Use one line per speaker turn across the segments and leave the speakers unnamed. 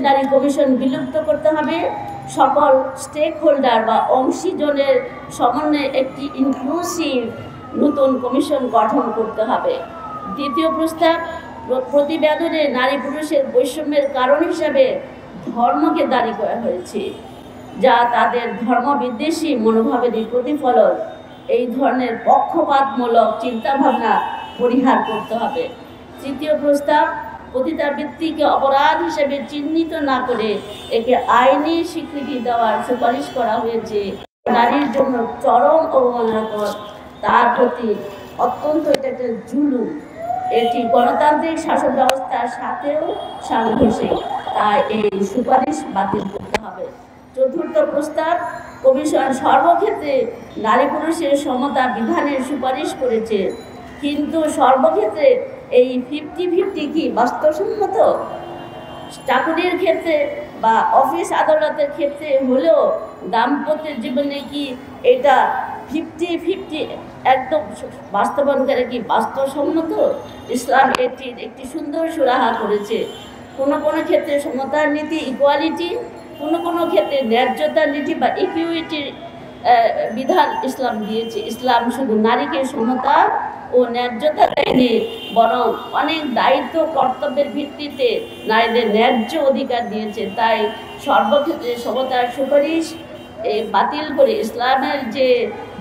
নারী কমিশন বিলুপ্ত করতে হবে। সকল স্টেক হোল্ডার বা অংশীজনের সমন্বয়ে একটি ইনক্লুসিভ নতুন কমিশন গঠন করতে হবে। দ্বিতীয় প্রস্তাব, প্রতিবেদনে নারী পুরুষের বৈষম্যের কারণ হিসাবে ধর্মকে দায়ী করা হয়েছে, যা তাদের ধর্মবিদ্বেষী মনোভাবেরই প্রতিফলন। এই ধরনের পক্ষপাতমূলক চিন্তাভাবনা পরিহার করতে হবে। তৃতীয় প্রস্তাব, পতিতাবৃত্তিকে অপরাধ হিসেবে চিহ্নিত না করে একে আইনি স্বীকৃতি দেওয়ার সুপারিশ করা হয়েছে। নারীর জন্য চরম অবমাননাকর, তার প্রতি অত্যন্ত এটা একটা জুলুম, এটি গণতান্ত্রিক শাসন ব্যবস্থার সাথেও সাংঘর্ষিক, তাই এই সুপারিশ বাতিল করতে হবে। চতুর্থ প্রস্তাব, কমিশন সর্বক্ষেত্রে নারী পুরুষের সমতা বিধানের সুপারিশ করেছে, কিন্তু সর্বক্ষেত্রে এই 50-50 কি বাস্তবসম্মত? চাকুরির ক্ষেত্রে বা অফিস আদালতের ক্ষেত্রে হলেও দাম্পত্য জীবনে কি এটা 50-50 একদম বাস্তবায়ন করে কি বাস্তবসম্মত? ইসলাম এটির একটি সুন্দর সুরাহা করেছে। কোনো কোনো ক্ষেত্রে সমতার নীতি, ইকুয়ালিটি, কোনো ক্ষেত্রে ন্যায্যতার নীতি বা ইকুইটির বিধান ইসলাম দিয়েছে। ইসলাম শুধু নারীকে সমতা ও ন্যায্যতা দেয়নি, বরং অনেক দায়িত্ব কর্তব্যের ভিত্তিতে নারীদের ন্যায্য অধিকার দিয়েছে। তাই সর্বক্ষেত্রে সমতার সুপারিশ বাতিল করে ইসলামের যে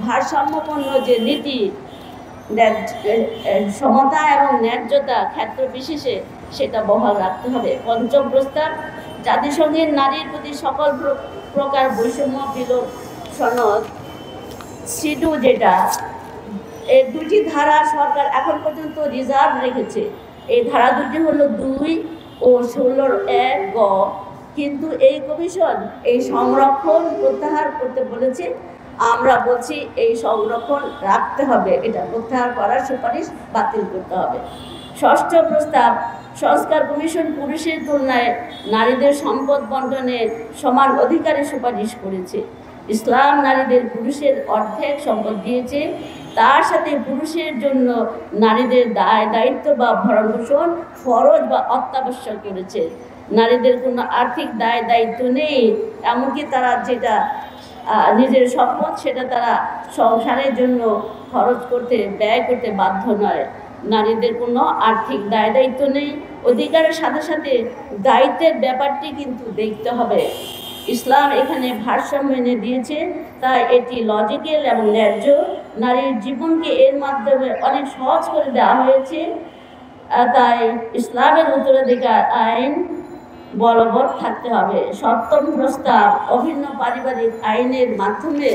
ভারসাম্যপূর্ণ যে নীতি, সমতা এবং ন্যায্যতা ক্ষেত্র বিশেষে সেটা বহাল রাখতে হবে। পঞ্চম প্রস্তাব, জাতিসংঘের নারীর প্রতি সকল প্রকার বৈষম্য বিলোপ সনদ সিডু, যেটা এই দুটি ধারা সরকার এখন পর্যন্ত রিজার্ভ রেখেছে। এই ধারা দুটি হলো 2 ও 16(1) গ, কিন্তু এই কমিশন এই সংরক্ষণ প্রত্যাহার করতে বলেছে। আমরা বলছি এই সংরক্ষণ রাখতে হবে, এটা প্রত্যাহার করার সুপারিশ বাতিল করতে হবে। ষষ্ঠ প্রস্তাব, সংস্কার কমিশন পুরুষের তুলনায় নারীদের সম্পদ বন্টনের সমান অধিকারের সুপারিশ করেছে। ইসলাম নারীদের পুরুষের অর্ধেক সম্পদ দিয়েছে, তার সাথে পুরুষের জন্য নারীদের দায়িত্ব বা ভরণপোষণ ফরজ বা অত্যাবশ্যক করেছে। নারীদের কোনো আর্থিক দায়িত্ব নেই, এমনকি তারা যেটা নিজের সম্পদ সেটা তারা সংসারের জন্য খরচ করতে, ব্যয় করতে বাধ্য নয়। নারীদের কোনো আর্থিক দায়িত্ব নেই। অধিকারের সাথে সাথে দায়িত্বের ব্যাপারটি কিন্তু দেখতে হবে। ইসলাম এখানে ভারসাম্য এনে দিয়েছে, তাই এটি লজিক্যাল এবং ন্যায্য। নারীর জীবনকে এর মাধ্যমে অনেক সহজ করে দেওয়া হয়েছে, তাই ইসলামের উত্তরাধিকার আইন বলবৎ থাকতে হবে। সপ্তম প্রস্তাব, অভিন্ন পারিবারিক আইনের মাধ্যমে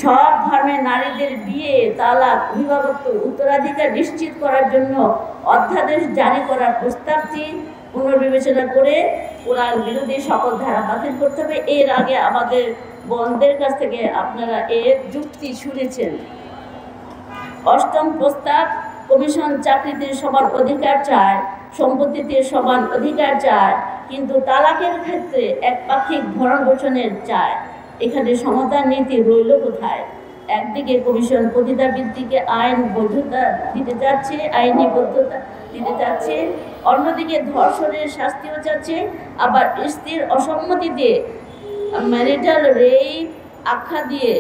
সব ধর্মের নারীদের বিয়ে, তালাক, অভিভাবকত্ব, উত্তরাধিকার নিশ্চিত করার জন্য অধ্যাদেশ জারি করার প্রস্তাবটি পুনর্বিবেচনা করে কোরআন বিরোধী সকল ধারা বাতিল করতে হবে। এর আগে আমাদের বোনদের কাছ থেকে আপনারা এর যুক্তি শুনেছেন। অষ্টম প্রস্তাব, কমিশন চাকরিতে সমান অধিকার চায়, সম্পত্তিতে সমান অধিকার চায়, কিন্তু তালাকের ক্ষেত্রে একপাক্ষিক ভরণ-পোষণের চায়। এখানে সমতার নীতি রইল কোথায়? একদিকে কমিশন পতিতাবৃত্তিকে আইনি বৈধতা দিতে চাচ্ছে, অন্যদিকে ধর্ষণের শাস্তিও চাচ্ছে, আবার স্ত্রীর অসম্মতিতে ম্যারিটাল রেপ আখ্যা দিয়ে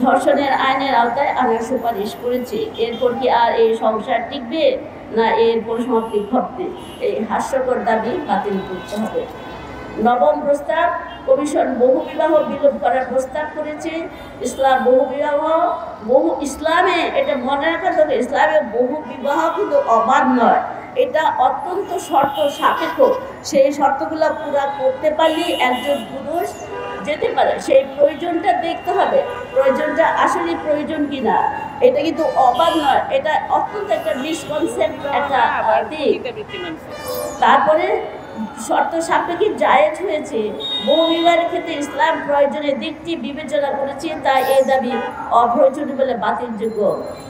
ধর্ষণের আইনের আওতায় আনার সুপারিশ করেছে। এরপর কি আর এই সংসার টিকবে, না এর পরিসমাপ্তি ঘটবে? এই হাস্যকর দাবি বাতিল করতে হবে। নবম প্রস্তাব, কমিশন বহুবিবাহ বিলোপ করার প্রস্তাব করেছে। ইসলামে এটা মনে রাখতে হবে, ইসলামে বহু বিবাহ কিন্তু অবাধ নয়, এটা অত্যন্ত শর্ত সাপেক্ষ। সেই শর্তগুলো পুরা করতে পারলেই একজন পুরুষ যেতে পারে। সেই প্রয়োজনটা দেখতে হবে, প্রয়োজনটা আসলে প্রয়োজন কিনা। এটা কিন্তু অবাধ নয়, এটা অত্যন্ত একটা মিসকনসেপ্ট একটা দিক। তারপরে শর্ত সাপেক্ষে জায়েজ হয়েছে। বহু বিবাহের ক্ষেত্রে ইসলাম প্রয়োজনের দিকটি বিবেচনা করেছে, তাই এই দাবি অপ্রয়োজনীয় বলে বাতিলযোগ্য।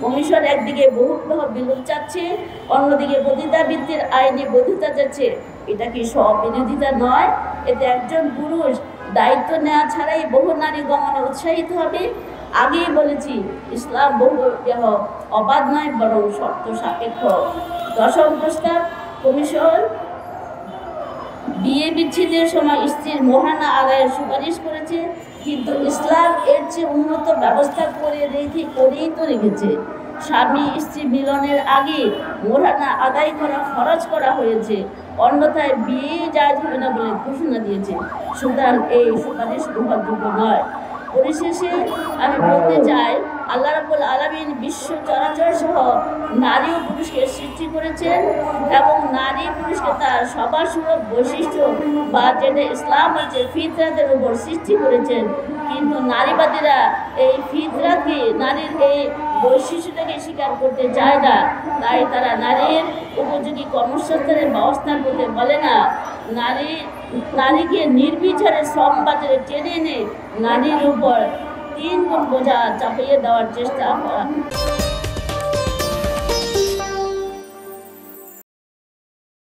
কমিশন একদিকে বহু বিবাহ বিলোপ চাচ্ছে, অন্যদিকে পতিতাবৃত্তির আইনি বৈধতা চাচ্ছে। এটা কি স্ববিরোধিতা নয়? এতে একজন পুরুষ দায়িত্ব নেওয়া ছাড়াই বহু নারী গমনে উৎসাহিত হবে। আগেই বলেছি, ইসলাম বহু বিবাহ অবাধ নয়, বরং শর্ত সাপেক্ষ। দশম প্রস্তাব, কমিশন বিয়ে বিচ্ছেদের সময় স্ত্রীর মোহরানা আদায়ের সুপারিশ করেছে, কিন্তু ইসলাম এর চেয়ে উন্নত ব্যবস্থা করেই তো রেখেছে। স্বামী স্ত্রী মিলনের আগে মোহরানা আদায় করা ফরজ করা হয়েছে, অন্যথায় বিয়ে জায়েজ হবে না বলে ঘোষণা দিয়েছে। সুতরাং এই সুপারিশ গ্রহণযোগ্য নয়। পরিশেষে আমি বলতে চাই, আল্লাহ রাব্বুল আলামিন বিশ্ব চরাচর সহ নারী ও পুরুষকে সৃষ্টি করেছেন এবং নারী পুরুষকে তার সবার সুলভ বৈশিষ্ট্য বা যেটা ইসলাম আছে ফিতরাতের উপর সৃষ্টি করেছেন। কিন্তু নারীবাদীরা এই ফিতরাতকে, নারীর এই বৈশিষ্ট্যটাকে স্বীকার করতে চায় না। তাই তারা নারীর উপযোগী কর্মসংস্থানের ব্যবস্থা করতে বলে না। নারীকে নির্বিচারে শ্রম বাজারে টেনে এনে নারীর উপর 3 গুণ বোঝা চাপিয়ে দেওয়ার চেষ্টা করা।